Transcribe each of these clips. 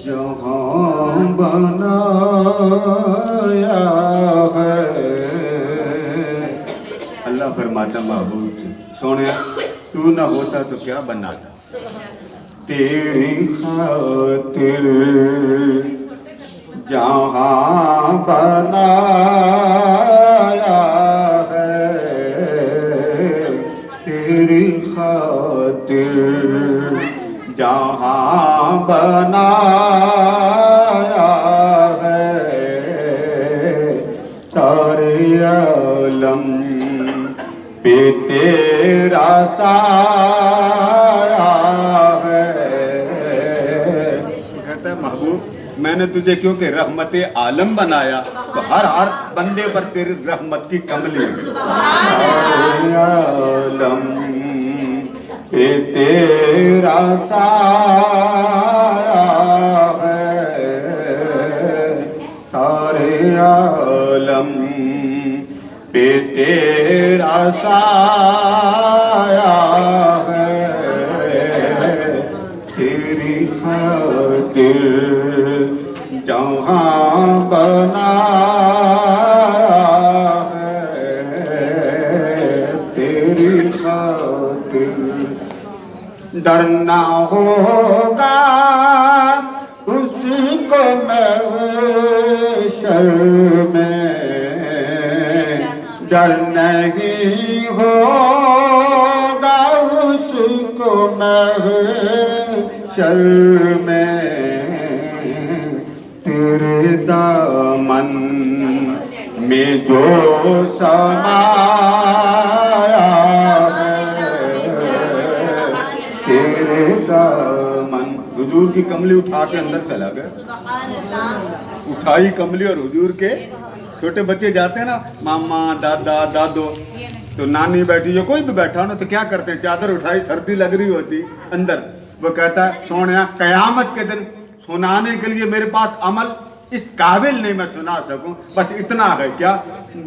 जहाँ बनाया है। अल्लाह फरमाता महबूब से, सोने तू न होता तो क्या बनाता, तेरी खातिर जहाँ बनाया है, तेरी खातिर जहाँ बनाया है, सारे आलम पे तेरा साया है। कहता है महबूब मैंने तुझे क्योंकि रहमत आलम बनाया तो हर हर बंदे पर तेरी रहमत की कमली है। सारे आलम पे तेरा साया है, सारे आलम पे तेरा साया है, तेरी खातिर जहाँ बनाया है, तेरी खातिर डरना होगा उसको महशर में, डर नहीं होगा उसको महशर में, तेरे दामन में जो समाया है, तेरे दामन। हुजूर की कमली उठा के अंदर चला गया, उठाई कमली और हुजूर के छोटे बच्चे जाते हैं ना, मामा दादा दादो, तो नानी बैठी जो कोई भी बैठा हो ना तो क्या करते हैं, चादर उठाई, सर्दी लग रही होती अंदर, वो कहता है सोनिया कयामत के दिन सुनाने के लिए मेरे पास अमल इस काबिल नहीं मैं सुना सकूं, बस इतना है क्या,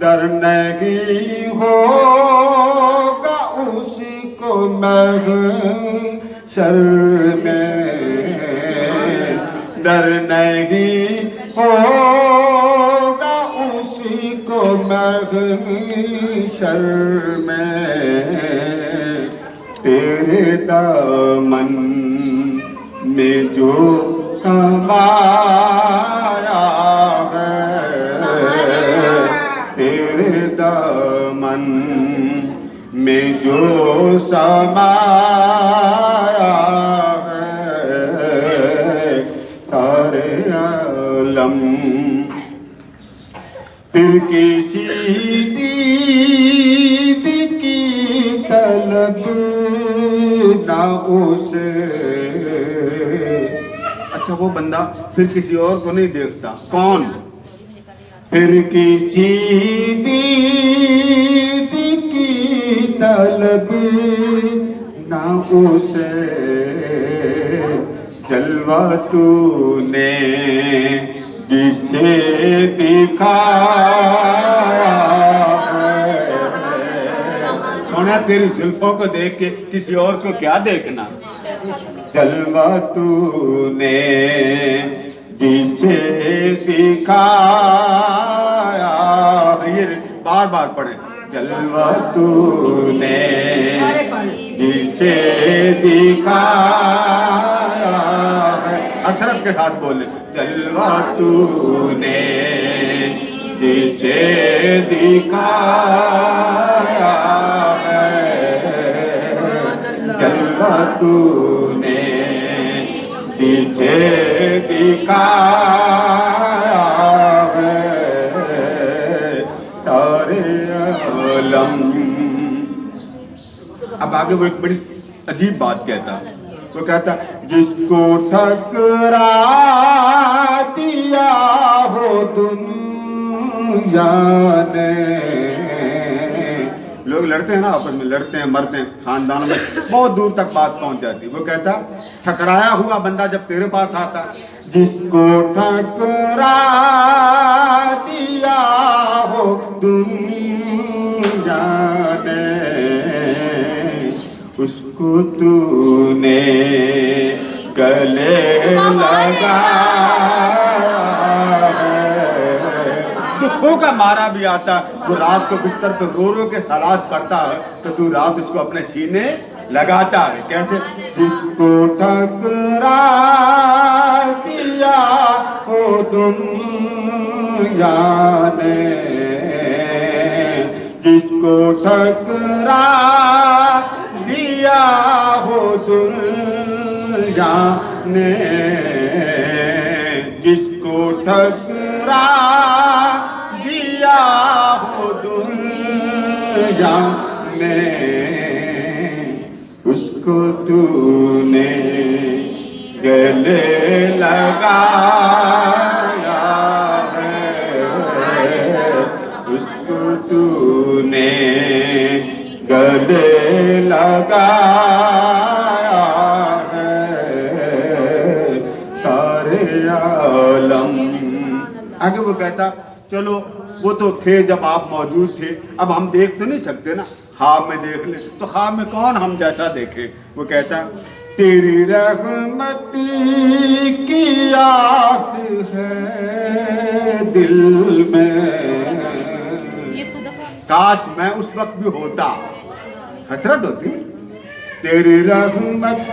डर नहीं होगा उसको महशर में, डर नहीं होगा उसको महशर में, तेरे दामन में जो समाया है, तेरे दामन में जो समाया है, सारे आलम फिर किसी दीद की तलब ना उसे। अच्छा वो बंदा फिर किसी और को नहीं देखता, कौन, फिर किसी दीद की तलब ना उसे, जलवा तूने जिसे दिखाया है, सोना तेरी जुल्फों को देख के किसी और को क्या देखना, जलवा तूने जिसे दिखाया, ये बार बार पढ़े, जलवा तूने जिसे दिखाया है, हसरत के साथ बोले, जलवा तूने जिसे दिखाया है, जलवा तूने जिसे दिखाया है, सारे आलम। अब आगे वो एक बड़ी अजीब बात कहता, वो कहता जिसको ठकरा दिया हो दुनिया ने, लोग लड़ते हैं ना आपस में, लड़ते हैं मरते हैं, खानदान में बहुत दूर तक बात पहुंच जाती। वो कहता ठकराया हुआ बंदा जब तेरे पास आता, जिसको ठकरा दिया हो दुनिया ने, उसको तूने गले लगा दुखों का मारा भी आता है। वो रात को बिस्तर पे रो रो के सलाद करता है तो तू रात उसको अपने सीने लगाता है। कैसे? जिसको ठकरा दिया हो दुनिया ने, जिसको ठकरा दिया हो दुनिया ने, जिसको ठकरा दिया हो दुनिया ने, उसको तूने गले लगाया है, उसको तूने गले लगाया है सारे आलम। आगे वो कहता चलो वो तो थे जब आप मौजूद थे, अब हम देख तो नहीं सकते ना, ख्वाब में देख ले। तो ख्वाब में कौन हम जैसा देखे? वो कहता तेरी रहमत की आस है दिल में, काश मैं उस वक्त भी होता, हसरत होती। तेरी रहमत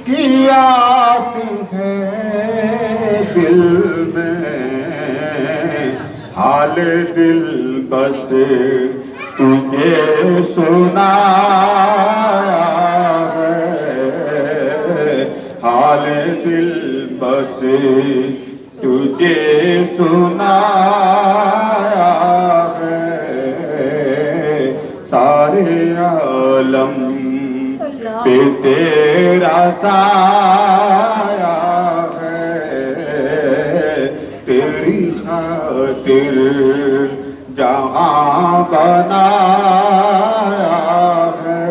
की आस है दिल में, हाल दिल बस तुझे सुनाया है, हाल दिल बस तुझे सुनाया है सारे आलम पे तेरा साया है, तेरी खातिर जहाँ बनाया है,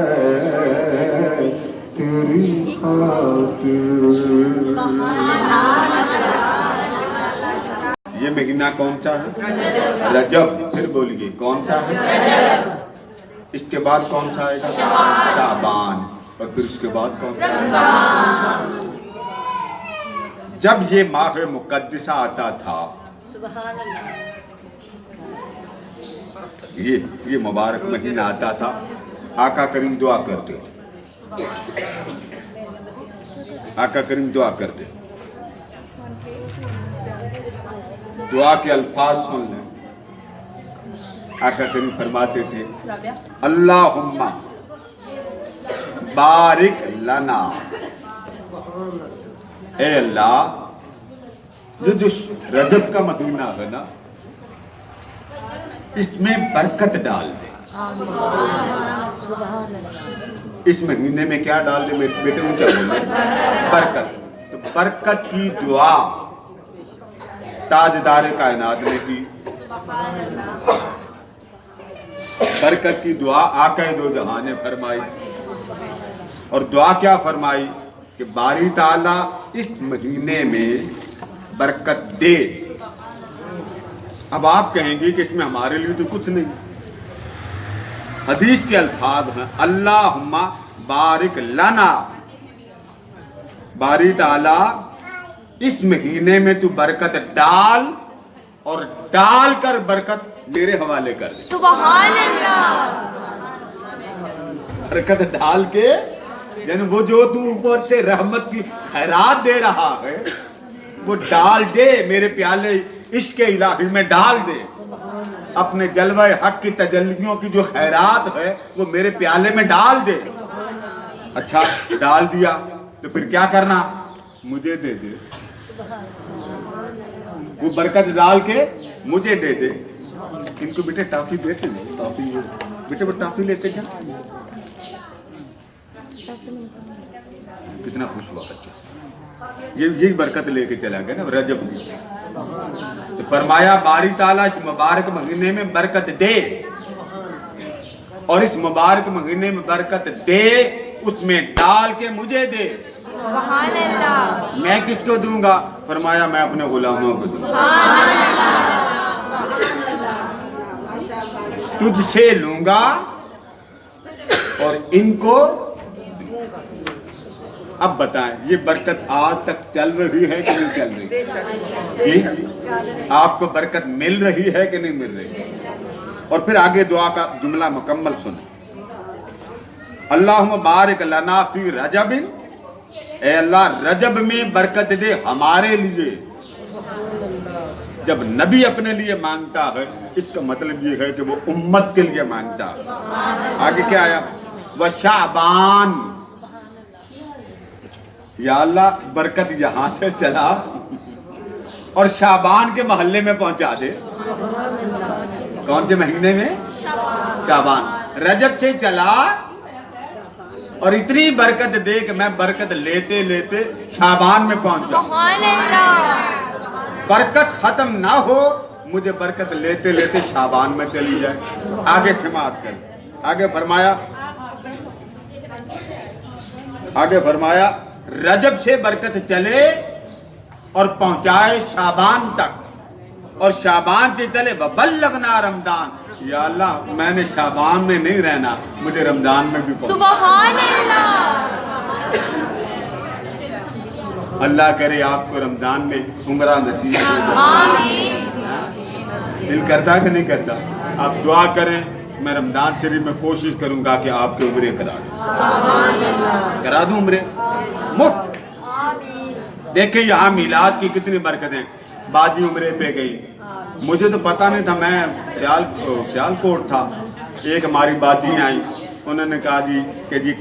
तेरी खातिर। ये महीना कौन सा है? रजब। फिर बोलिए कौन सा है? इसके बाद कौन सा आएगा? शाबान। और फिर उसके बाद कौन सा? जब ये माह मुक़द्दसा आता था, ये मुबारक महीना आता था, आका करीम दुआ करते, आका करीम दुआ करते, दुआ के अल्फाज सुन लें। आका करीम फरमाते थे अल्लाहुम्मा बारिक लना, ए अल्लाह जो रजब का महीना है ना, इसमें बरकत डाल दे। इस महीने में क्या डाल दे मेरे बेटे? ऊंचा बोले बरकत। तो बरकत की दुआ ताजदार कायनात ने की, बरकत की दुआ आका दो जहां ने फरमाई। और दुआ क्या फरमाई कि बारी ताला इस महीने में बरकत दे। अब आप कहेंगे कि इसमें हमारे लिए तो कुछ नहीं। हदीस के अल्फाज हैं अल्लाहुम्मा बारिक लना, बारी ताला इस महीने में तू बरकत डाल और डाल कर बरकत मेरे हवाले कर दे। सुभान अल्लाह। बरकत डाल के, यानी वो जो तू ऊपर से रहमत की खैरात दे रहा है वो डाल दे मेरे प्याले इश्क इलाही में डाल दे। अपने जलवा हक की तजल्लियों की जो खैरात है वो मेरे प्याले में डाल दे। अच्छा डाल दिया तो फिर क्या करना? मुझे दे दे, वो बरकत डाल के मुझे दे दे। इनको बेटे टॉफी देते, टॉफी बेटे वो टॉफी लेते क्या? कितना खुश हुआ बच्चा, यही बरकत लेके चला गया ना रजब की। तो फरमाया बारी ताला इस मुबारक महीने में बरकत दे, और इस मुबारक महीने में बरकत दे उसमें डाल के मुझे दे। मैं किसको दूंगा? फरमाया मैं अपने गुलामों को दूंगा, तुझसे लूंगा और इनको। اب بتائیں یہ برکت آج تک چل رہی ہے کہ نہیں چل رہی؟ جی آپ کو برکت مل رہی ہے کہ نہیں مل رہی؟ اور پھر آگے دعا کا جملہ مکمل سنیں. اللہم بارک لنا فی رجب، اے اللہ رجب میں برکت دے ہمارے لیے. جب نبی اپنے لیے مانگتا ہے اس کا مطلب یہ ہے کہ وہ امت کے لیے مانگتا ہے. آگے کیا آیا؟ وشعبان، یا اللہ برکت یہاں سے چلا اور شعبان کے محلے میں پہنچا دے. کون سے مہینے میں؟ شعبان. رجب سے چلا اور اتنی برکت دے کہ میں برکت لیتے لیتے شعبان میں پہنچ جاؤں. برکت ختم نہ ہو، مجھے برکت لیتے لیتے شعبان میں چلی جائے. آگے سماعت کر. آگے فرمایا رجب سے برکت چلے اور پہنچائے شعبان تک، اور شعبان سے چلے وبلغنا رمضان. یا اللہ میں نے شعبان میں نہیں رہنا، مجھے رمضان میں بھی پہنچا. سبحان اللہ. اللہ کرے آپ کو رمضان میں عمرہ نصیب ہو. دل کرتا کہ نہیں کرتا؟ آپ دعا کریں، میں رمضان شریف میں کوشش کروں گا کہ آپ کے عمرے کرا دوں عمرے مفت. دیکھیں یہاں میلاد کی کتنی برکتیں. باجی عمرے پہ گئی، مجھے تو پتہ نہیں تھا، میں سیال کوٹ تھا. ایک ہماری باجی آئی، انہوں نے کہا جی کہ جی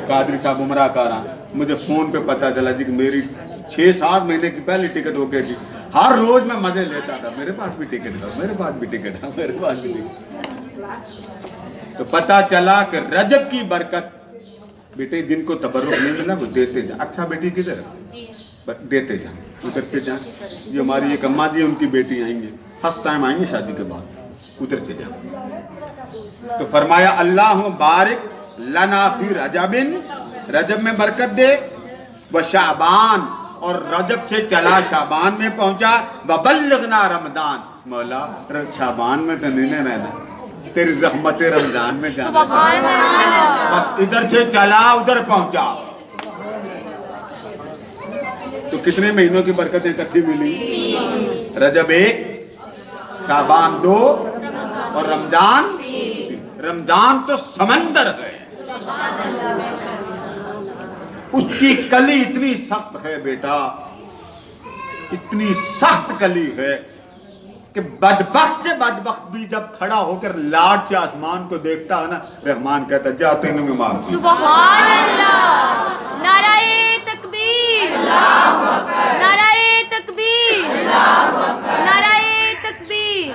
قادری صاحب عمرہ کر رہا. مجھے فون پہ پتہ چلا جی کہ میری 6-7 مہینے کی پہلی ٹکٹ ہو گئی تھی. ہر روز میں مزے لیتا تھا، میرے پاس بھی ٹکٹ تھا، میرے پاس بھی ٹکٹ تھا، میرے پاس بھی ٹکٹ. تو پتہ چلا کہ رجب کی برکت. بیٹے جن کو تبرک نہیں ملا وہ دیتے جائیں. اچھا بیٹی کدھر ہے؟ دیتے جائیں، ادھر سے جائیں. جو ہماری ایک اماں جی ان کی بیٹی آئیں گے، فرسٹ ٹائم آئیں گے شادی کے بعد، ادھر سے جائیں. تو فرمایا اللہم بارک لنا فی رجب، رجب میں برکت دے، وشعبان اور رجب سے چلا شعبان میں پہنچا، وبلغنا رمضان. مولا شعبان میں تو نہیں رہنا، تیری رحمت رمضان میں جانا. بس ادھر سے چلا ادھر پہنچا. تو کتنے مہینوں کی برکتیں اکٹھی ملی؟ رجب 1، شعبان 2 اور رمضان. رمضان تو سمندر ہے، اس کی کلی اتنی سخت ہے بیٹا، اتنی سخت کلی ہے کہ بدبخت سے بدبخت بھی جب کھڑا ہو کر لاٹ سے آسمان کو دیکھتا ہے نا، رحمان کہتا ہے جاتے انہوں میں مار. سبحان اللہ. نعرہ تکبیر، نعرہ تکبیر، نعرہ تکبیر.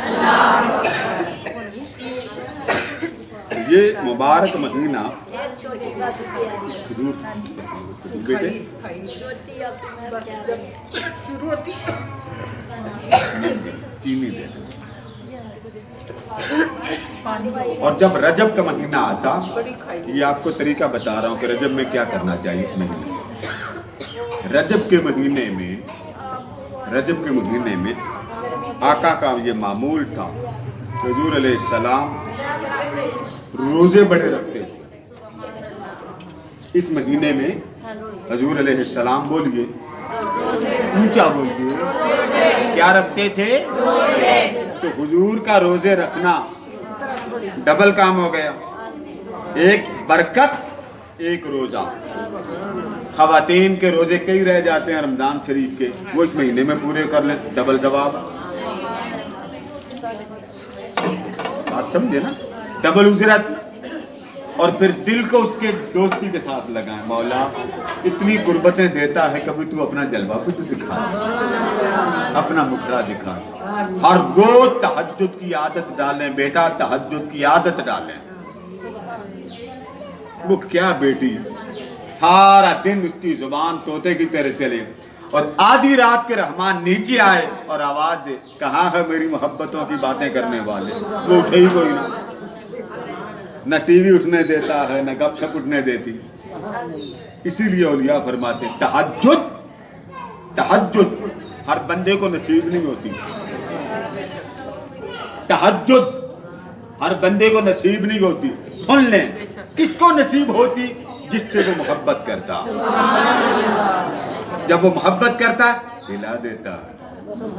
یہ مبارک مہینہ بیٹے چینی دے. اور جب رجب کا مہینہ آتا، یہ آپ کو طریقہ بتا رہا ہوں کہ رجب میں کیا کرنا چاہیے. اس مہینے رجب کے مہینے میں آقا کا یہ معمول تھا، حضور علیہ السلام روزے بڑے رکھتے تھے. اس مہینے میں حضور علیہ السلام بولیے اونچا بولیے کیا رکھتے تھے؟ تو حضور کا روزے رکھنا ڈبل کام ہو گیا، ایک برکت ایک روزہ. خواتین کے روزے کئی رہ جاتے ہیں رمضان شریف کے، وہ اس مہینے میں پورے کر لیں، ڈبل ثواب. آپ سمجھے نا، ڈبل اجرت. اور پھر دل کو اس کے دوستی کے ساتھ لگائیں. مولا اتنی قربتیں دیتا ہے، کبھی تو اپنا جلوہ بھی تو دکھا، اپنا مکھڑا دکھا. ہر روز تہجد کی عادت ڈالیں بیٹا، تہجد کی عادت ڈالیں. وہ کیا بیٹی سارا دن اس کی زبان طوطے کی طرح چلے، اور آدھی رات کے رحمان نیچے آئے اور آواز دے کہاں ہے میری محبتوں کی باتیں کرنے والے. وہ اٹھے ہی کوئی نہ ٹی وی اٹھنے دیتا ہے نہ گپ شپ اٹھنے دیتی. اسی لیے اولیاء فرماتے تہجد ہر بندے کو نصیب نہیں ہوتی. تہجد ہر بندے کو نصیب نہیں ہوتی. سن لیں کس کو نصیب ہوتی؟ जिससे वो मोहब्बत करता। जब वो मोहब्बत करता हिला देता,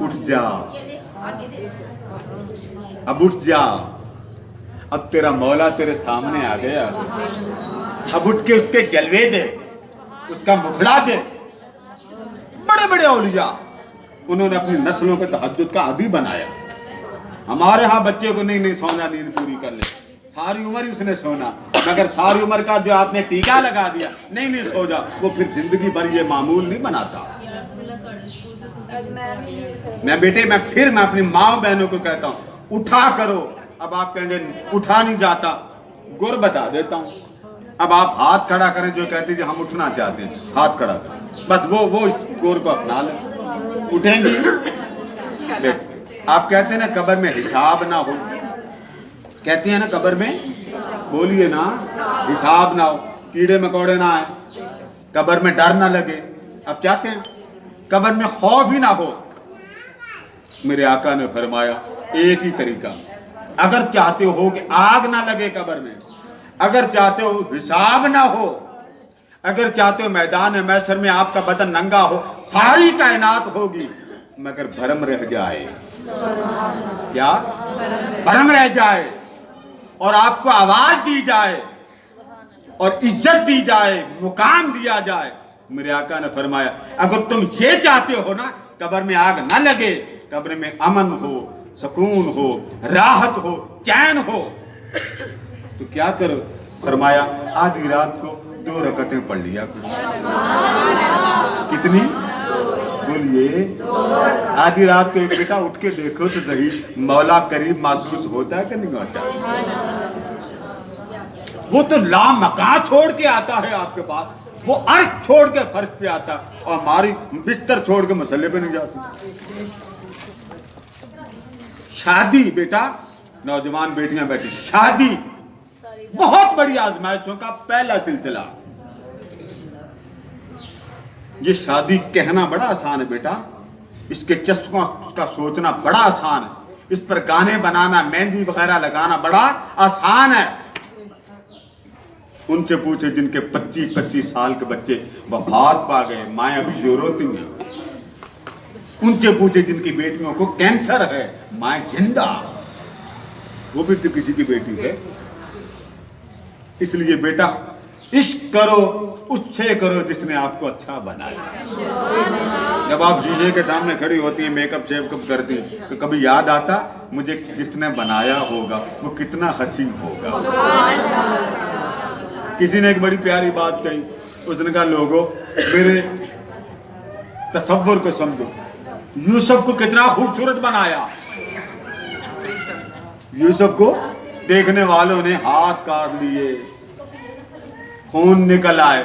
उठ जा, अब उठ जा, अब तेरा मौला तेरे सामने आ गया, अब उठ के उसके जलवे दे, उसका मुखड़ा दे। बड़े बड़े औलिया उन्होंने अपनी नस्लों को तहज्जुद का आदी बनाया। हमारे यहाँ बच्चे को नहीं सोना, नींद पूरी कर ले, सारी उम्र ही उसने सोना, मगर सारी उम्र का जो आपने टीका लगा दिया नहीं सो जा, वो फिर जिंदगी भर ये मामूल नहीं बनाता। मैं अपनी माँ बहनों को कहता हूँ उठा करो। अब आप कहेंगे उठा नहीं जाता, गुर बता देता हूँ। अब आप हाथ खड़ा करें, जो कहते हैं हम उठना चाहते हैं हाथ खड़ा करें, बस वो गुर को अपना लें, उठेंगे। आप कहते हैं ना कब्र में हिसाब ना हो, कहते हैं ना कब्र में, बोलिए ना, हिसाब ना हो, कीड़े मकोड़े ना आए, कब्र में डर ना लगे। अब चाहते हैं कब्र में खौफ ही ना हो। मेरे आका ने फरमाया एक ही तरीका, अगर चाहते हो कि आग ना लगे कब्र में, अगर चाहते हो हिसाब ना हो, अगर चाहते हो मैदान महशर में आपका बदन नंगा हो, सारी कायनात होगी मगर भरम रह जाए, क्या भरम रह जाए, और आपको आवाज दी जाए और इज्जत दी जाए, मुकाम दिया जाए। मेरे आका ने फरमाया अगर तुम ये चाहते हो ना कब्र में आग ना लगे, कब्र में अमन हो, सुकून हो, राहत हो, चैन हो, तो क्या करो? फरमाया आधी रात को 2 रकअतें पढ़ लिया करो। कितनी? बोलिए। आधी रात को एक बेटा उठ के देखो तो सही, मौला करीब महसूस होता है कि नहीं होता? वो तो लामकान छोड़ के आता है आपके पास, वो अर्श छोड़ के फर्श पे आता, और हमारी बिस्तर छोड़ के मसले पे नहीं जाती। शादी बेटा, नौजवान बेटियां बैठी, शादी बहुत बड़ी आजमाइशों का पहला सिलसिला। ये शादी कहना बड़ा आसान है बेटा, इसके चस्कों का सोचना बड़ा आसान है, इस पर गाने बनाना, मेहंदी वगैरह लगाना बड़ा आसान है। उनसे पूछे जिनके 25-25 साल के बच्चे वफात पा गए, माएं अभी जो रोती हैं। उनसे पूछे जिनकी बेटियों को कैंसर है, माएं जिंदा, वो भी तो किसी की बेटी है। इसलिए बेटा इश्क करो, उससे करो जिसने आपको अच्छा बनाया। जब आप शीशे के सामने खड़ी होती हैं, मेकअप शेकअप करती हैं, तो कभी याद आता मुझे जिसने बनाया होगा वो कितना हसीन होगा। किसी ने एक बड़ी प्यारी बात कही, उसने कहा लोगों मेरे तसव्वुर को समझो, यूसुफ को कितना खूबसूरत बनाया। यूसुफ को देखने वालों ने हाथ काट लिए, खून निकल आए,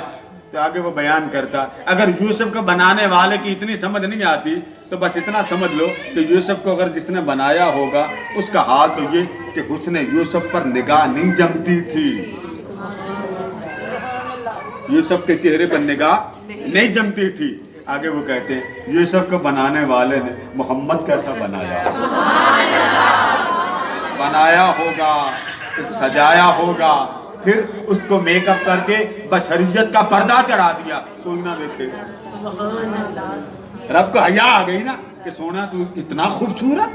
तो आगे वो बयान करता अगर यूसुफ को बनाने वाले की इतनी समझ नहीं आती तो बस इतना समझ लो कि यूसुफ को अगर जिसने बनाया होगा उसका हाल तो ये कि उसने यूसुफ पर निगाह नहीं जमती थी, यूसुफ के चेहरे पर निगाह नहीं जमती थी। आगे वो कहते हैं यूसुफ को बनाने वाले ने मोहम्मद कैसा बनाया होगा, सजाया होगा, फिर उसको मेकअप करके बशरियत का पर्दा चढ़ा दिया, कोई ना देखे। रब को हया आ गई ना कि सोना तू इतना खूबसूरत,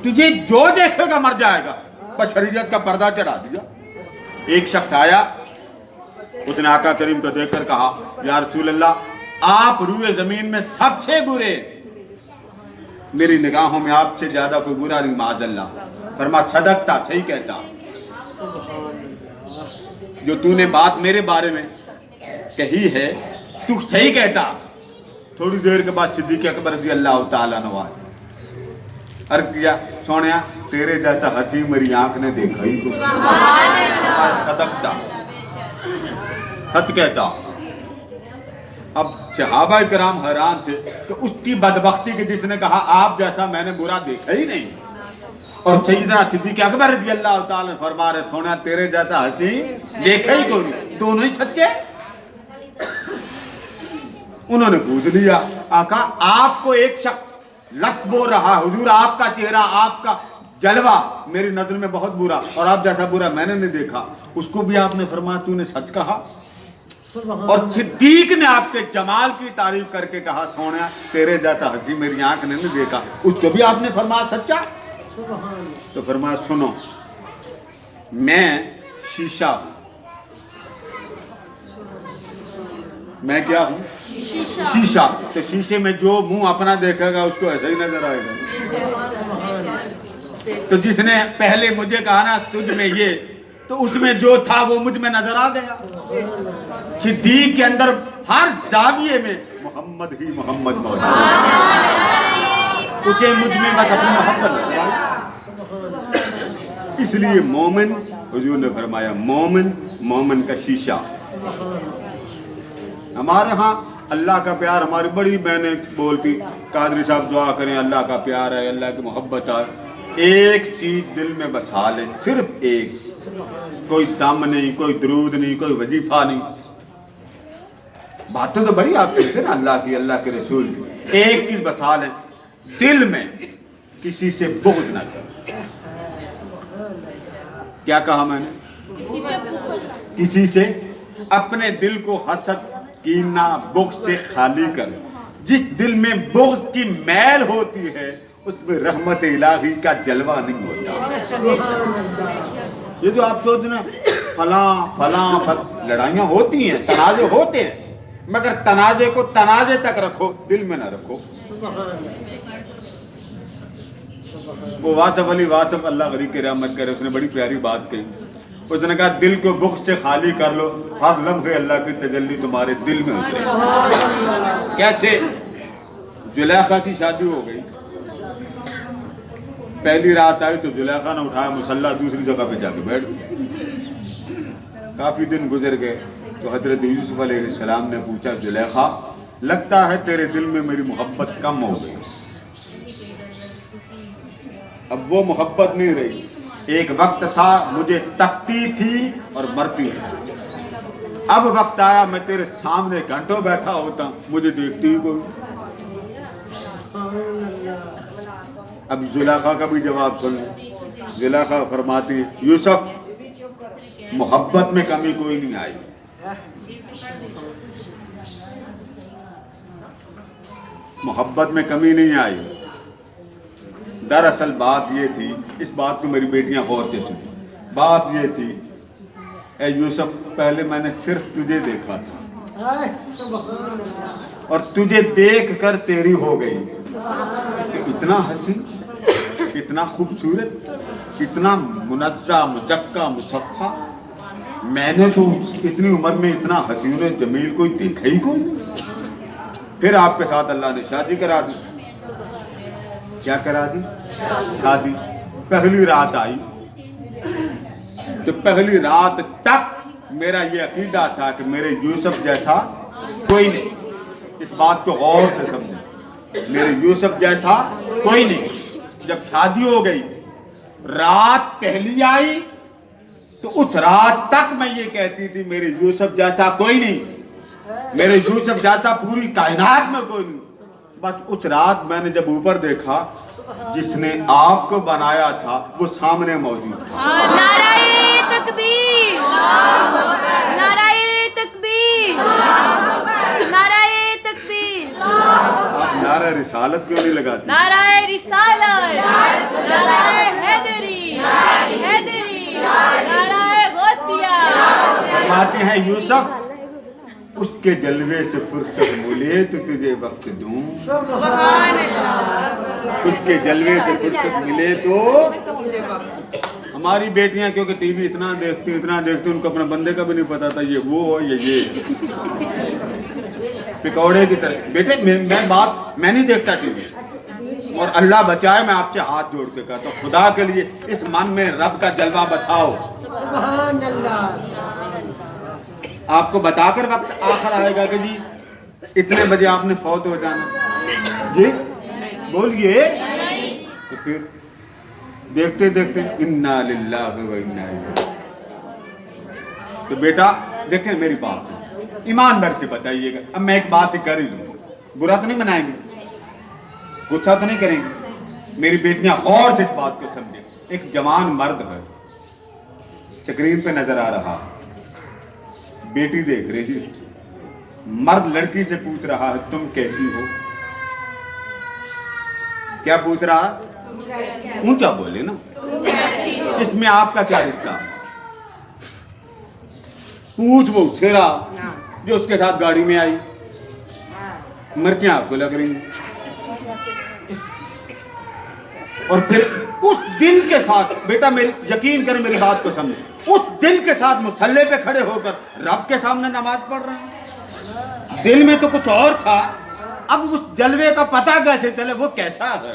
तुझे जो देखेगा मर जाएगा, बशरियत का पर्दा चढ़ा दिया। एक शख्स आया, उसने आका करीम को देखकर कहा या रसूल अल्लाह आप रूए जमीन में सबसे बुरे, मेरी निगाहों में आपसे ज्यादा कोई बुरा नहीं माज़अल्लाह। फरमा सदकता, सही कहता, जो तूने बात मेरे बारे में कही है तू सही कहता। थोड़ी देर के बाद सिद्दीक़ अकबर रज़ी अल्लाह तआला अन्हु अर्ज़ किया सोनिया तेरे जैसा हसी मेरी आंख ने देखा ही को। सदकता, सच कहता। अब सहाबा किराम हैरान थे कि उसकी बदबख्ती के जिसने कहा आप जैसा मैंने बुरा देखा ही नहीं, और सैयदना सिद्दीक़ अकबर रज़ी अल्लाह तआला फरमा रहे सोना तेरे जैसा हसी देखा ही कोई, दोनों ही सच्चे। उन्होंने पूछ लिया आका आपको एक शख्स लफ्ज़ बोल रहा हुजूर आपका चेहरा, आपका जलवा मेरी नजर में बहुत बुरा, और आप जैसा बुरा मैंने नहीं देखा, उसको भी आपने फरमाया तूने सच कहा। اور صدیق نے آپ کے جمال کی تعریف کر کے کہا سونا تیرے جیسا ہنسی میری آنکھ نے نہیں دیکھا. اس کو بھی آپ نے فرمایا سچا. تو فرمایا سنو میں شیشہ ہوں. میں کیا ہوں؟ شیشہ. تو شیشے میں جو منہ اپنا دیکھے گا اس کو ایسا ہی نظر آئے گا. تو جس نے پہلے مجھے کہا نا تجھ میں یہ، تو اس میں جو تھا وہ مجھ میں نظر آ گیا. صدیق کے اندر ہر زاویے میں محمد ہی محمد موجود ہے. اسے مجھ میں بس اپنی محبت نظر آئی. اس لیے مومن، حضور نے فرمایا مومن کا شیشہ. ہمارے ہاں اللہ کا پیار، ہماری بڑی بہنیں بولتی قادری صاحب دعا کریں اللہ کا پیار ہے، اللہ کی محبت ہے. ایک چیز دل میں بسا لے، صرف ایک. کوئی دم نہیں، کوئی درود نہیں، کوئی وظیفہ نہیں. باتیں تو بڑی آپ کہتے ہیں نا اللہ کی، اللہ کے رسول کی. ایک چیز بسا لیں دل میں، کسی سے بغض نہ کریں. کیا کہا میں نے؟ کسی سے اپنے دل کو حسد، کینہ، بغض سے خالی کریں. جس دل میں بغض کی میل ہوتی ہے اس میں رحمت الہی کا جلوہ نہیں ہوتا. یہ جو آپ سوچ رہے ہیں فلاں لڑائیاں ہوتی ہیں، تنازع ہوتے ہیں، مگر تنازع کو تنازع تک رکھو، دل میں نہ رکھو. وہ واصف علی واصف اللہ غری کے رحمت کرے، اس نے بڑی پیاری بات کہی. اس نے کہا دل کو بغض سے خالی کر لو، ہر لمحے اللہ کی تجلی تمہارے دل میں اترے. کیسے؟ زلیخا کی شادی ہو گئی، پہلی رات آئی تو زلیخا نے اٹھایا مصلی، دوسری جگہ پہ جا کے بیٹھ گئی. کافی دن گزر گئے تو حضرت یوسف علیہ السلام نے پوچھا زلیخا لگتا ہے تیرے دل میں میری محبت کم ہو گئی. اب وہ محبت نہیں رہی. ایک وقت تھا مجھے تکتی تھی اور مرتی تھی، اب وقت آیا میں تیرے سامنے گھنٹوں بیٹھا ہوتا مجھے دیکھتی ہی کوئی. اب زلیخا کا بھی جواب سن. زلیخا فرماتی یوسف محبت میں کمی کوئی نہیں آئی، محبت میں کمی نہیں آئی. دراصل بات یہ تھی، اس بات کو میری بیٹیاں غور سے سنیں. بات یہ تھی اے یوسف پہلے میں نے صرف تجھے دیکھا تھا اور تجھے دیکھ کر تیری ہو گئی. اتنا حسین، اتنا خوبصورت، اتنا منزہ مجکہ مصفہ، میں نے تو اتنی عمر میں اتنا حسین و جمیل کوئی دیکھا ہی کوئی. پھر آپ کے ساتھ اللہ نے شادی کرا دی. کیا کرا دی؟ شادی. پہلی رات آئی تو پہلی رات تک میرا یہ عقیدہ تھا کہ میرے یوسف جیسا کوئی نہیں. اس بات کو غور سے سمجھیں، میرے یوسف جیسا کوئی نہیں. جب شادی ہو گئی، رات پہلی آئی تو اس رات تک میں یہ کہتی تھی میرے یوسف جیسا کوئی نہیں، میرے یوسف جیسا پوری کائنات میں کوئی نہیں. بس اس رات میں نے جب اوپر دیکھا جس نے آپ کو بنایا تھا وہ سامنے موجود تھا. نعرہ تکبیر، نعرہ تکبیر، نعرہ تکبیر. آپ نعرہ رسالت کیوں نہیں لگاتے؟ نعرہ رسالت، نعرہ حیدری، حیدری، نعرہ غوثیہ. فرماتے ہیں یوسف اس کے جلوے سے فرصت ملے تو تجھے وقت دوں. سبحان اللہ. اس کے جلوے سے فرصت ملے تو. ہماری بیٹیاں کیونکہ ٹی وی اتنا دیکھتی ان کو اپنے بندے کا بھی نہیں پتا تھا یہ وہ یہ پکوڑے کی طرح. بیٹے میں نہیں دیکھتا ٹی وی، اور اللہ بچائے میں آپ سے ہاتھ جوڑ کے کہتا ہوں خدا کے لیے اس من میں رب کا جلوہ بچاؤ. سبحان اللہ. آپ کو بتا کر وقت آخر آئے گا کہ جی اتنے بجے آپ نے فوت ہو جانا. جی بولیے. تو پھر دیکھتے دیکھتے انا للہ و انا الیہ. تو بیٹا دیکھیں میری بات ایماندار سے بتائیے گا. اب میں ایک بات ہی کر ہی لوں، برا تو نہیں منائیں گے، غصہ تو نہیں کریں گے. میری بیٹیاں غور سے اس بات کو سمجھیں. ایک جوان مرد ہے، اسکرین پہ نظر آ رہا، بیٹی دیکھ رہی جی मर्द लड़की से पूछ रहा है तुम कैसी हो। क्या पूछ रहा है? ऊंचा बोले ना, इसमें आपका क्या रिश्ता? पूछ वो छेड़ा जो उसके साथ गाड़ी में आई, मिर्चें आपको लग रही हैं। और फिर उस दिल के साथ, बेटा मेरी यकीन करें, मेरी बात को समझे, उस दिल के साथ मुसल्ले पे खड़े होकर रब के सामने नमाज पढ़ रहे हैं। दिल में तो कुछ और था, अब उस जलवे का पता कैसे चले वो कैसा है?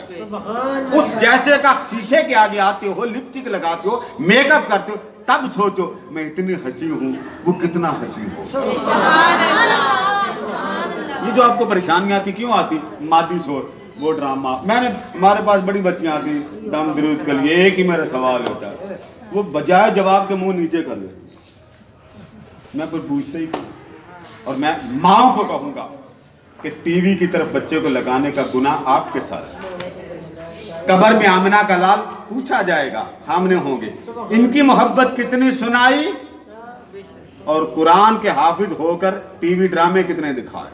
उस जैसे का शीशे के आगे आते हो, लिपस्टिक लगाते हो, मेकअप करते हो, तब सोचो मैं इतनी हंसी हूँ, वो कितना हंसी हो। ये जो आपको परेशानियां आती क्यों आती? मादी सोच, वो ड्रामा। मैंने, हमारे पास बड़ी बच्चियां आती दम दरूद के लिए, एक ही मेरा सवाल होता है, वो बजाय जवाब के मुंह नीचे कर ले, मैं कुछ पूछता ही। और मैं माँ को कहूंगा कि टीवी की तरफ बच्चे को लगाने का गुनाह आपके साथ है। कब्र में आमिना का लाल पूछा जाएगा, सामने होंगे, इनकी मोहब्बत कितनी सुनाई और कुरान के हाफिज होकर टीवी ड्रामे कितने दिखाए।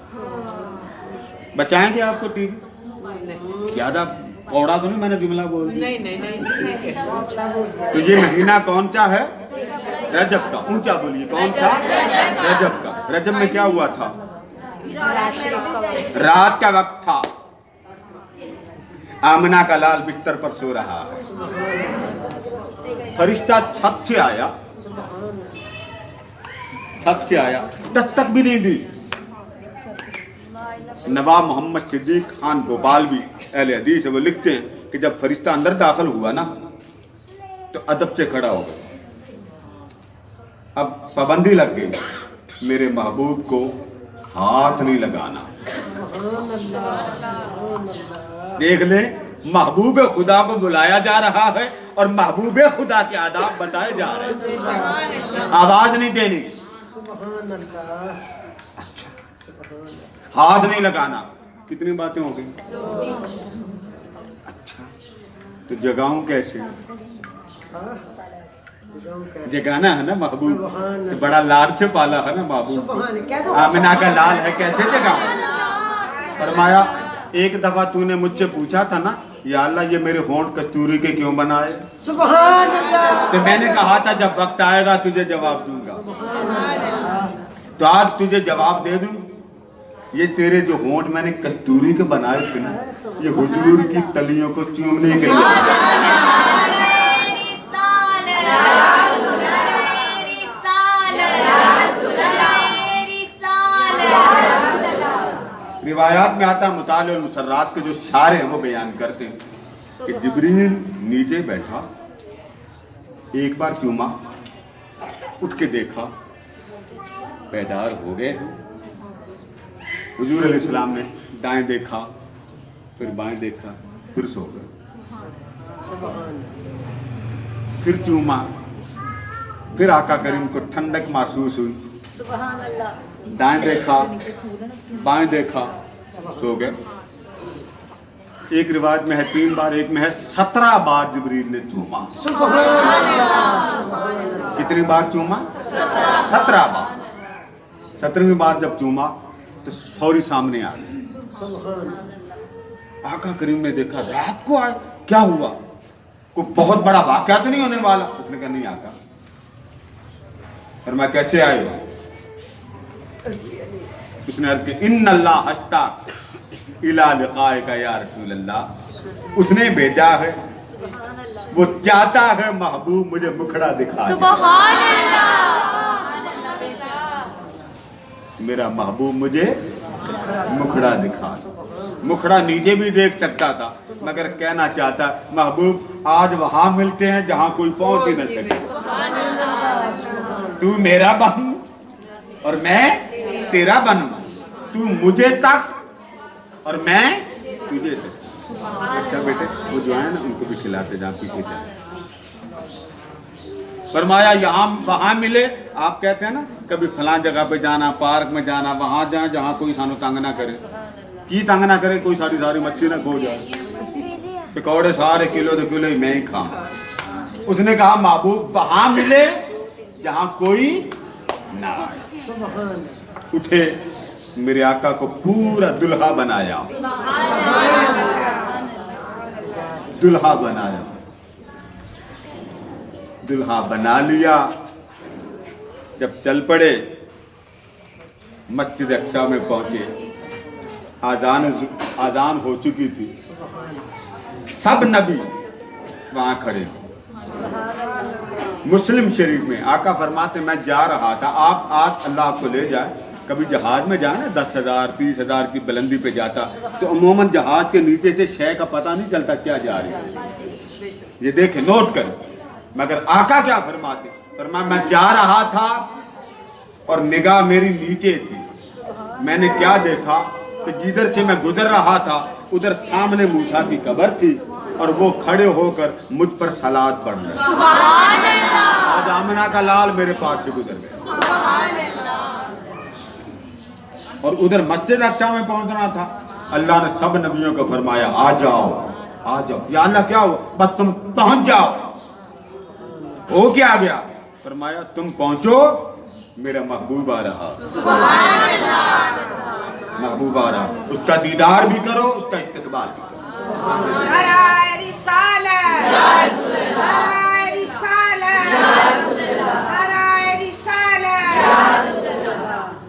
बचाएंगे आपको टीवी? ज्यादा कौड़ा तो नहीं मैंने जुमला बोल दिया? तो ये महीना कौन सा है? रजब का। ऊंचा बोलिए, कौन सा? रजब का। रजब में क्या हुआ था? रात का वक्त था, आमिना का लाल बिस्तर पर सो रहा है, फरिश्ता छत से आया, दस्तक भी नहीं दी। नवाब मोहम्मद सिद्दीक खान गोपालवी अहले हदीस है, वो लिखते हैं कि जब फरिश्ता अंदर दाखिल हुआ ना तो अदब से खड़ा हो गया। अब पाबंदी लग गई, मेरे महबूब को हाथ नहीं लगाना। देख ले, महबूब खुदा को बुलाया जा रहा है और महबूब खुदा के आदाब बताए जा रहे हैं। आवाज नहीं देनी, हाथ नहीं लगाना। कितनी बातें हो गई? अच्छा, तो जगाऊं कैसे? जगाना है ना महबूब, तो बड़ा लाड से पाला है ना महबूब, आमिना का लाल है, कैसे जगाऊं? फरमाया एक दफा तूने मुझसे पूछा था ना, या अल्लाह ये मेरे होंठ कस्तूरी के क्यों बनाए? सुभान अल्लाह। तो मैंने कहा था जब वक्त आएगा तुझे जवाब दूंगा, तो आज तुझे जवाब दे दूं। ये तेरे जो होंठ मैंने कस्तूरी के बनाए थे ना, ये हुजूर की तलियों को चूमने के लिए। रिवायात में आता, मुताले और मुसर्रात के जो शारे हैं वो बयान करते हैं कि जिब्रील नीचे बैठा, एक बार चूमा, उठ के देखा, बेदार हो गए। हुजूर अलैहिस्सलाम ने दाएं देखा, फिर बाएं देखा, फिर सो गए, फिर चूमा, फिर आका करीम को ठंडक महसूस हुई, दाएं देखा, बाएं देखा, सो गए। एक रिवाज में है 3 बार, एक में है 17 बार जिब्रील ने चूमा। कितनी बार चूमा? 17 बार। 17वीं बार जब चूमा तो फौरी सामने आ गए। आका करीम ने देखा रात को आए, क्या हुआ? कोई बहुत बड़ा वाक़या तो नहीं होने वाला? उसने कहा नहीं आका। फरमाया कैसे आए हो? उसने अर्ज की इन्नल्लाह अश्ताक इला लिक़ाइका या रसूल अल्लाह, उसने भेजा है, वो चाहता है महबूब मुझे मुखड़ा दिखा। सुभान अल्लाह। मेरा महबूब मुझे मुखड़ा दिखा। मुखड़ा नीचे भी देख सकता था, मगर कहना चाहता महबूब आज वहां मिलते हैं जहां कोई पहुंच ही न सके। तू मेरा बन और मैं तेरा बनूं, तू मुझे तक और मैं तुझे तक। अच्छा बेटे, वो जो है ना उनको भी खिलाते जा, पीछे जा। फरमाया यहाँ वहां मिले, आप कहते हैं ना कभी फलां जगह पे जाना, पार्क में जाना, वहां जाए जहाँ कोई सानू तंग ना करे। की तंग ना करे? कोई सारी मच्छी ना खो जाए, पकौड़े सारे किलो 2 किलो ही मैं ही खाऊं। उसने कहा महबूब वहां मिले जहां कोई ना आए। उठे, मेरे आका को पूरा दुल्हा बनाया, दुल्हा बनाया, दुल्हा बना लिया। जब चल पड़े मस्जिद अक्सा में पहुंचे, आजान हो चुकी थी, सब नबी वहां खड़े। मुस्लिम शरीफ में आका फरमाते मैं जा रहा था, आप आज अल्लाह आपको ले जाए, कभी जहाज में जाए ना 10,000 30,000 की बुलंदी पे जाता तो अमूमन जहाज के नीचे से शय का पता नहीं चलता क्या जा रही है। ये देखे नोट कर, मगर आका क्या फरमाते, फरमाया मैं जा रहा था और निगाह मेरी नीचे थी, मैंने क्या देखा कि जिधर से मैं गुजर रहा था उधर सामने मूसा की कब्र थी और वो खड़े होकर मुझ पर सलात पढ़ रहे। आज आमना का लाल मेरे पास से गुजर गया और उधर मस्जिद अक्सा में पहुंचना था। अल्लाह ने सब नबियों को फरमाया आ जाओ, आ जाओ। या अल्लाह क्या हो, बस तुम पहुंच जाओ। हो क्या गया, फरमाया तुम पहुंचो, मेरा महबूब आ रहा, महबूब आ रहा, उसका दीदार भी करो, उसका इस्तकबाल भी करो।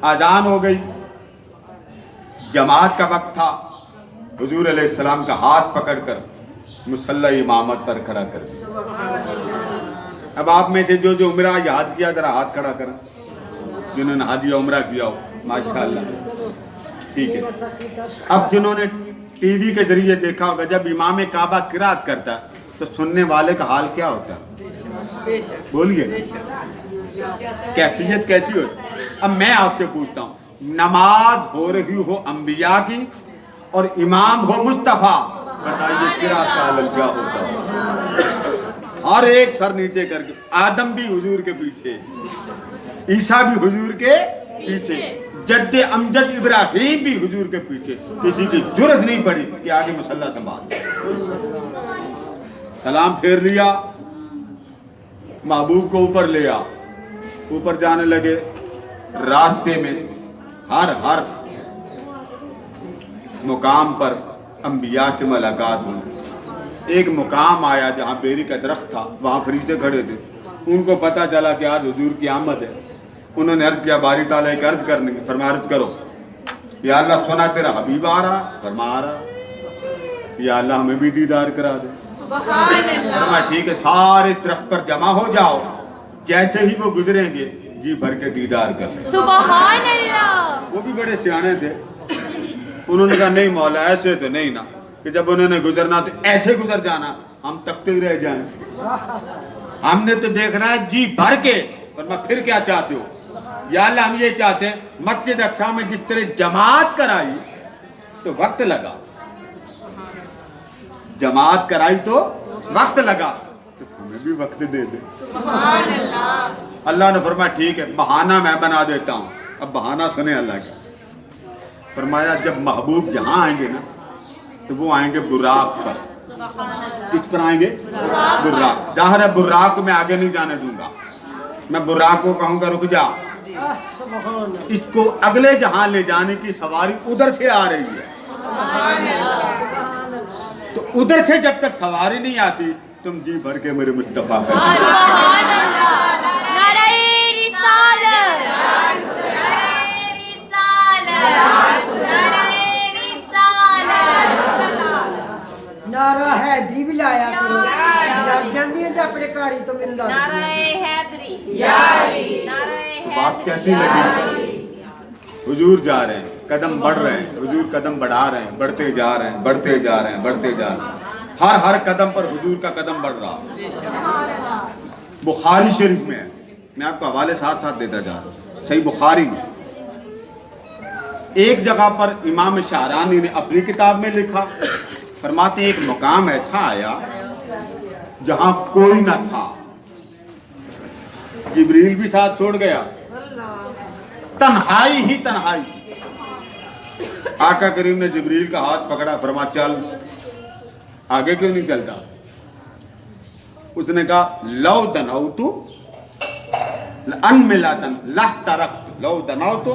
आजान हो गई, जमात का वक्त था। हुजूर अलैहिस्सलाम का हाथ पकड़कर मुसल्ला इमामत पर खड़ा कर। अब आप में से जो उम्रा याद किया जरा हाथ खड़ा करें, जिन्होंने हाजी उम्रा किया हो, माशाअल्लाह, ठीक है। अब जिन्होंने टीवी के जरिए देखा होगा, जब इमाम काबा किरात करता तो सुनने वाले का हाल क्या होता है, बोलिए कैफियत कैसी होती। अब मैं आपसे पूछता हूँ, नमाज हो रही हो अंबिया की और इमाम हो मुस्तफा, बताइए किरात का हाल क्या होता है। और एक सर नीचे करके, आदम भी हुजूर के पीछे, ईसा भी हुजूर के पीछे, जद्दे अमजद इब्राहिम भी हुजूर के पीछे, किसी की जरूरत नहीं पड़ी कि आगे मुसल्ला संभाल। सलाम फेर लिया, महबूब को ऊपर ले आ, ऊपर जाने लगे। रास्ते में हर मुकाम पर अंबिया से मुलाकात हुई। एक मुकाम आया जहाँ बेरी का दरख्त था, वहाँ फरिश्ते खड़े थे। उनको पता चला कि आज हुजूर की आमद है। उन्होंने अर्ज किया, बारी ताला एक अर्ज करने की, फरमा अर्ज करो, या अल्लाह सुना तेरा हबीब आ रहा, फरमा आ रहा, या अल्लाह हमें भी दीदार करा दे। फरमा ठीक है, सारे दरख्त पर जमा हो जाओ, जैसे ही वो गुजरेंगे जी भर के दीदार कर ले। सुभान अल्लाह। वो भी बड़े सियाने थे। उन्होंने कहा नहीं मौला ऐसे तो नहीं ना, कि जब उन्होंने गुजरना तो ऐसे गुजर जाना, हम तकते ही रह जाएं। हमने तो देखना है जी भर के। फरमा फिर क्या चाहते हो, या अल्लाह हम ये चाहते हैं मस्जिद अक्सा में जिस तरह जमात कराई तो वक्त लगा, जमात कराई तो वक्त लगा, तो हमें भी वक्त दे दे। सुभान अल्लाह। अल्लाह ने फरमाया ठीक है, बहाना मैं बना देता हूँ। अब बहाना सुने अल्लाह का। फरमाया जब महबूब यहाँ आएंगे ना तो वो आएंगे बुराक पर। किस पर आएंगे, बुर्राक। जाहिर है बुर्राक को मैं आगे नहीं जाने दूंगा, मैं बुर्राक को कहूंगा रुक जा, इसको अगले जहां ले जाने की सवारी उधर से आ रही है। तो उधर से जब तक सवारी नहीं आती तुम जी भर के मेरे मुस्तफा का सुभान अल्लाह। नारे रिसालत, नारे रिसालत, नारे रिसालत। नारा हैदरी भी लाया करो, डर जाती है अपने घर ही तो मिलता। नारे हैदरी, नारे बात कैसी लगी। हुजूर जा रहे हैं, कदम बढ़ रहे हैं, हुजूर कदम बढ़ा रहे हैं, बढ़ते जा रहे हैं, बढ़ते जा रहे हैं, बढ़ते जा रहे हैं। हर कदम पर हुजूर का कदम बढ़ रहा। बुखारी शरीफ में है, मैं आपको हवाले साथ साथ देता जा रहा हूँ। सही बुखारी में एक जगह पर इमाम शाहरानी ने अपनी किताब में लिखा, फरमाते एक मुकाम ऐसा आया जहां कोई न था, जिब्रील भी साथ छोड़ गया, तन्हाई ही तन्हाई। आका करीम ने जिब्रील का हाथ पकड़ा, फरमा चल, आगे क्यों नहीं चलता। उसने कहा लौ दनाउतु अन मिलातन लह तरक, लौ दनाउतु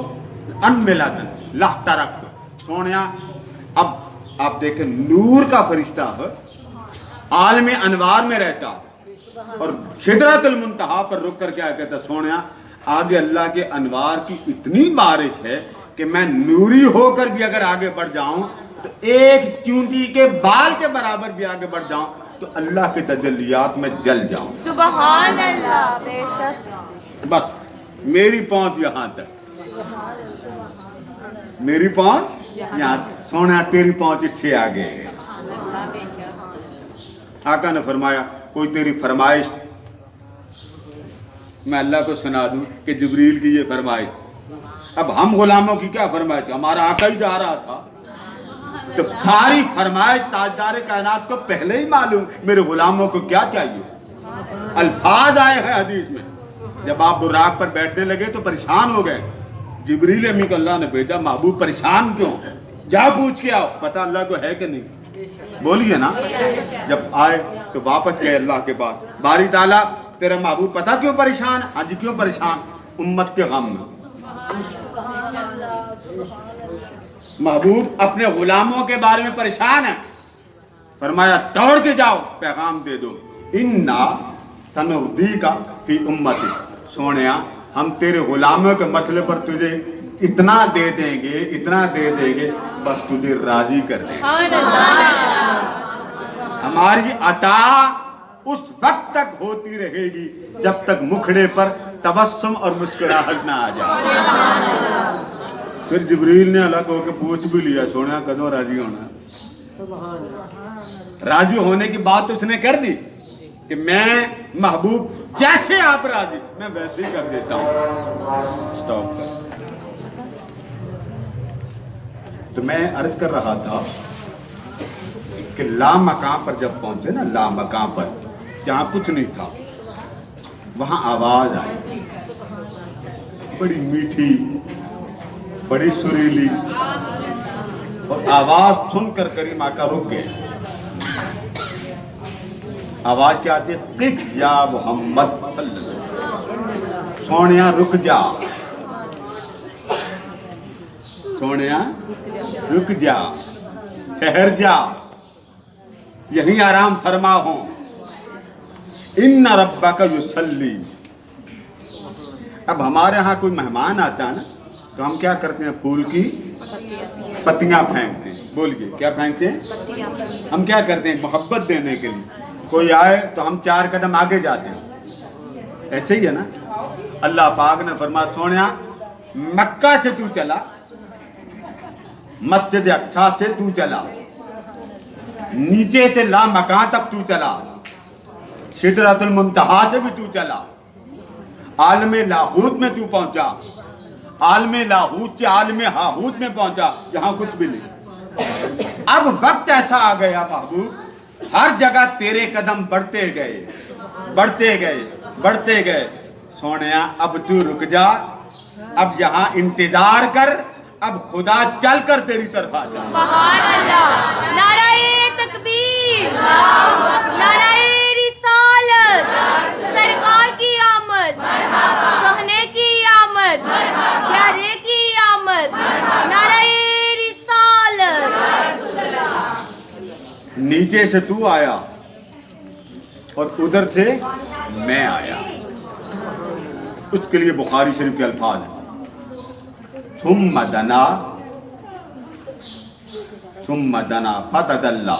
अनमिलादन लहतरक। सोनिया अब आप देखें नूर का फरिश्ता है, आलम अनवार में रहता और सिदरतुल मुंतहा पर रुक कर क्या कहता, सोनिया आगे अल्लाह के अनवार की इतनी बारिश है कि मैं नूरी होकर भी अगर आगे बढ़ जाऊं तो एक चूंटी के बाल के बराबर भी आगे बढ़ जाऊं तो अल्लाह के तजल्लियात में जल जाऊं। सुभान अल्लाह, बेशक। बस मेरी पहुंच यहां तक, मेरी पहुंच यहाँ। सोना तेरी पहुंच इससे आगे है। आका ने फरमाया कोई तेरी फरमाइश मैं अल्लाह को सुना दूं कि जिब्रील की ये फरमाइश। अब हम गुलामों की क्या फरमाइश, हमारा आका ही जा रहा था तो सारी फरमाइश ताजदार कायनात को पहले ही मालूम मेरे गुलामों को क्या चाहिए। अल्फाज आए हैं हदीस में, जब आप बुराक पर बैठने लगे तो परेशान हो गए, जिब्रील अमी को अल्लाह ने भेजा, महबूब परेशान क्यों, जा पूछ के आओ पता अल्लाह को है कि नहीं, बोलिए ना। जब आए तो वापस गए अल्लाह के पास, बारी ताला तेरा महबूब पता क्यों परेशान, आज क्यों परेशान, उम्मत के गम में। महबूब अपने गुलामों के बारे में परेशान है, फरमाया दौड़ के जाओ पैगाम दे दो, इन्ना सनुर्दी का फी उम्मती, सोनिया हम तेरे गुलामों के मसले पर तुझे इतना दे देंगे, इतना दे देंगे बस तुझे राजी कर देंगे। हमारी अता उस वक्त तक होती रहेगी जब तक मुखड़े पर तबस्सुम और मुस्कुराहट ना आ जाए। फिर जिब्रील ने अलग होकर पूछ भी लिया, सोनिया कदों राजी होना। राजी होने की बात उसने कर दी कि मैं महबूब जैसे आप राजी मैं वैसे ही कर देता हूं। स्टॉप कर। तो मैं अर्ज कर रहा था कि ला मकाम पर जब पहुंचे ना, ला मकाम पर जहां कुछ नहीं था वहां आवाज आई, बड़ी मीठी बड़ी सुरीली, और आवाज सुनकर करीम आका रुक गए। आवाज क्या आती है, किफ या मोहम्मद, सोनिया रुक जा, सोनिया रुक जा, ठहर जा, यही आराम फरमा हो। इन्ना रब्बका युसल्ली। अब हमारे यहाँ कोई मेहमान आता है ना तो हम क्या करते हैं, फूल की पत्तियां फेंकते हैं। बोलिए क्या फेंकते हैं, हम क्या करते हैं, मोहब्बत देने के लिए। कोई आए तो हम 4 कदम आगे जाते हैं, ऐसे ही है ना। अल्लाह पाक ने फरमाया, सोनिया मक्का से तू चला, मस्जिद अक्सा से तू चला, नीचे से ला मकां तक तू चला, सिदरतुल मुंतहा से भी तू चला, आलमे लाहूत में तू पहुंचा, आलमे लाहूत से आलमे हाहूत में पहुंचा, जहां कुछ भी नहीं। अब वक्त ऐसा आ गया महबूब, हर जगह तेरे कदम बढ़ते गए बढ़ते गए बढ़ते गए। सोनिया अब तू रुक जा, अब यहाँ इंतजार कर, अब खुदा चल कर तेरी तरफ आ जा। सुभान अल्लाह, नाराए तकबीर, नाराए रिसालत, सरकार की आमद, सोहने की आमद, प्यारे की आमद, नाराए रिसालत। नीचे से तू आया और उधर से मैं आया, उसके लिए बुखारी शरीफ के अल्फाज हैं, सुम्मा दना फतदल्ला,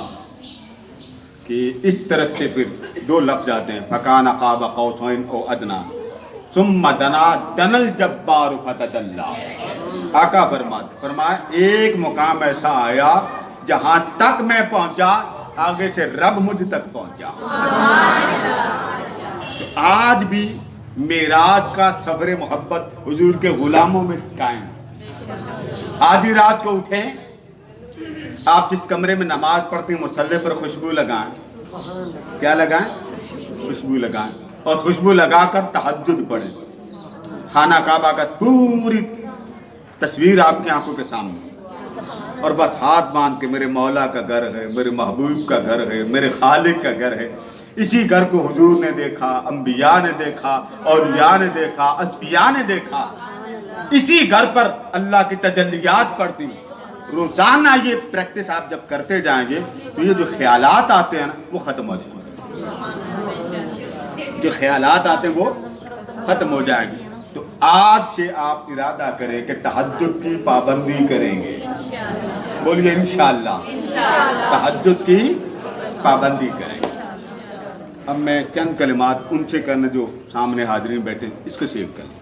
कि इस तरफ से फिर 2 लफ्ज आते हैं, फकाना क़ाब क़ौसैन औ अदना, सुम्मा दना दनल जब्बार फतदल्ला। आका फरमाया एक मुकाम ऐसा आया जहां तक मैं पहुंचा आगे से रब मुझ तक पहुंचा। तो आज भी मेराज का सफर मोहब्बत हुजूर के गुलामों में कायम। आधी रात को उठे, आप जिस कमरे में नमाज पढ़ते हैं मुसल्ले पर खुशबू लगाएं, क्या लगाएं, खुशबू लगाएं, और खुशबू लगाकर तहज्जुद पढ़ें। खाना काबा का पूरी तस्वीर आपकी आंखों के सामने, और बस हाथ बांध के मेरे मौला का घर है, मेरे महबूब का घर है, मेरे खालिक का घर है। इसी घर को हुजूर ने देखा, अंबिया ने देखा, औलिया ने देखा, अस्फिया ने देखा। اسی گھر پر اللہ کی تجلیات پڑتی ہیں۔ روزانہ یہ پریکٹس آپ جب کرتے جائیں گے تو یہ جو خیالات آتے ہیں نا وہ ختم ہو جائیں گے، جو خیالات آتے ہیں وہ ختم ہو جائیں گے۔ تو آج سے آپ ارادہ کریں کہ تہجد کی پابندی کریں گے، بولیے انشاءاللہ تہجد کی پابندی کریں گے۔ اب میں چند کلمات ان سے کرنا جو سامنے حاضرین بیٹھے، اس کو سیو کریں۔